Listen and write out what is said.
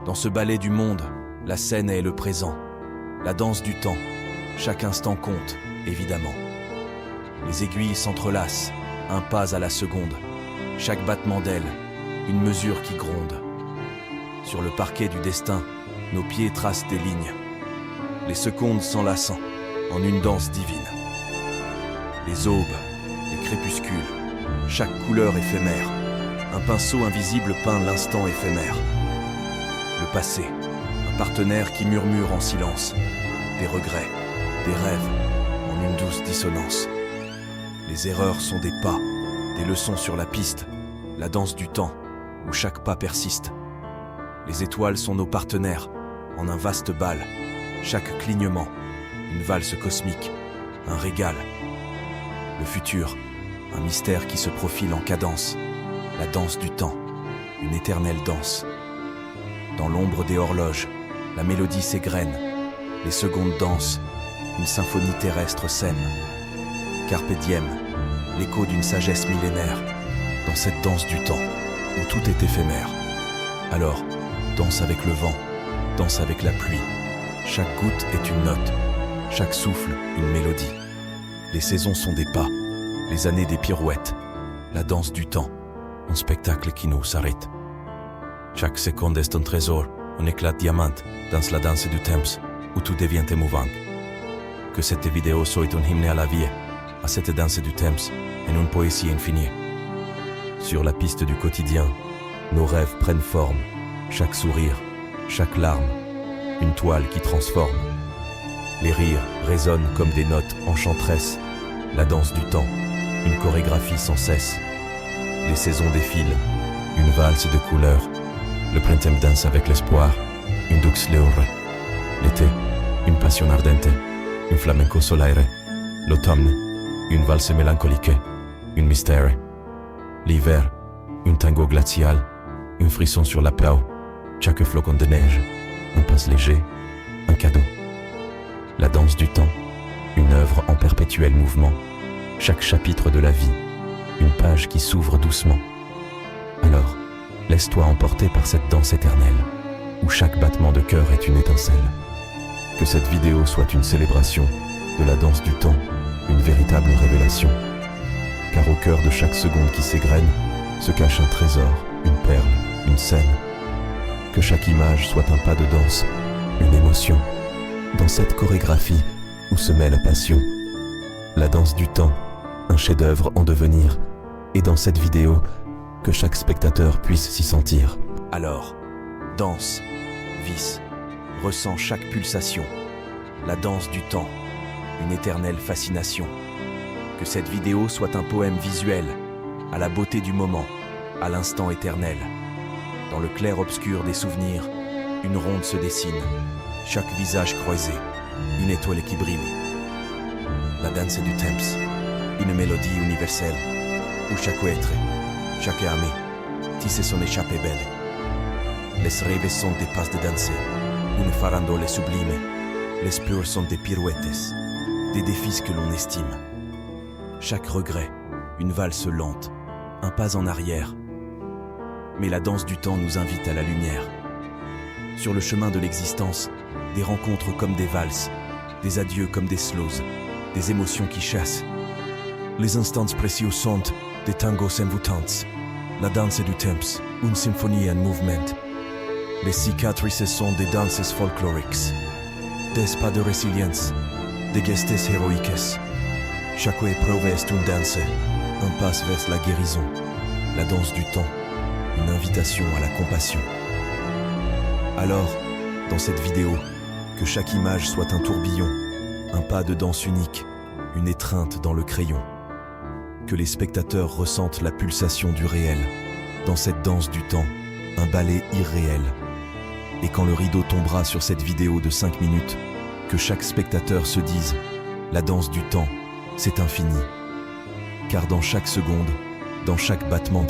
Dans ce ballet du monde, la scène est le présent. La danse du temps, chaque instant compte, évidemment. Les aiguilles s'entrelacent, un pas à la seconde. Chaque battement d'aile, une mesure qui gronde. Sur le parquet du destin, nos pieds tracent des lignes. Les secondes s'enlaçant en une danse divine. Les aubes, les crépuscules, chaque couleur éphémère. Un pinceau invisible peint l'instant éphémère. Le passé, un partenaire qui murmure en silence. Des regrets, des rêves, en une douce dissonance. Les erreurs sont des pas, des leçons sur la piste, la danse du temps, où chaque pas persiste. Les étoiles sont nos partenaires, en un vaste bal, chaque clignement, une valse cosmique, un régal. Le futur, un mystère qui se profile en cadence, la danse du temps, une éternelle danse. Dans l'ombre des horloges, la mélodie s'égrène, les secondes dansent, une symphonie terrestre sème. Carpe diem, l'écho d'une sagesse millénaire, dans cette danse du temps, où tout est éphémère. Alors, danse avec le vent, danse avec la pluie. Chaque goutte est une note, chaque souffle une mélodie. Les saisons sont des pas, les années des pirouettes. La danse du temps, un spectacle qui nous s'arrête. Chaque seconde est un trésor, un éclat de diamant dans la danse du temps, où tout devient émouvant. Que cette vidéo soit un hymne à la vie, à cette danse du temps, et une poésie infinie. Sur la piste du quotidien, nos rêves prennent forme, chaque sourire, chaque larme, une toile qui transforme. Les rires résonnent comme des notes enchanteresses, la danse du temps, une chorégraphie sans cesse. Les saisons défilent, une valse de couleurs, le printemps danse avec l'espoir, une dux leure. L'été, une passion ardente, un flamenco solaire. L'automne, une valse mélancolique, un mystère. L'hiver, un tango glacial, un frisson sur la peau, chaque flocon de neige, un pas léger, un cadeau. La danse du temps, une œuvre en perpétuel mouvement, chaque chapitre de la vie, une page qui s'ouvre doucement. Alors, laisse-toi emporter par cette danse éternelle, où chaque battement de cœur est une étincelle. Que cette vidéo soit une célébration de la danse du temps, une véritable révélation. Car au cœur de chaque seconde qui s'égrène, se cache un trésor, une perle, une scène. Que chaque image soit un pas de danse, une émotion. Dans cette chorégraphie où se mêle passion. La danse du temps, un chef-d'œuvre en devenir. Et dans cette vidéo, que chaque spectateur puisse s'y sentir. Alors, danse, visse, ressens chaque pulsation. La danse du temps, une éternelle fascination. Que cette vidéo soit un poème visuel, à la beauté du moment, à l'instant éternel. Dans le clair-obscur des souvenirs, une ronde se dessine, chaque visage croisé, une étoile qui brille. La danse du temps, une mélodie universelle, où chaque être, chaque âme, tisse son échappée belle. Les rêves sont des passes de danse, une farandole sublime. Les pleurs sont des pirouettes, des défis que l'on estime. Chaque regret, une valse lente, un pas en arrière. Mais la danse du temps nous invite à la lumière. Sur le chemin de l'existence, des rencontres comme des valses, des adieux comme des slows, des émotions qui chassent. Les instants précieux sont des tangos envoûtants, la danse du temps, une symphonie en mouvement. Les cicatrices sont des danses folkloriques, des pas de résilience, des gestes héroïques. Chaque épreuve est une danse, un pas vers la guérison, la danse du temps, une invitation à la compassion. Alors, dans cette vidéo, que chaque image soit un tourbillon, un pas de danse unique, une étreinte dans le crayon. Que les spectateurs ressentent la pulsation du réel, dans cette danse du temps, un ballet irréel. Et quand le rideau tombera sur cette vidéo de 5 minutes, que chaque spectateur se dise « La danse du temps, c'est infini ». Car dans chaque seconde, dans chaque battement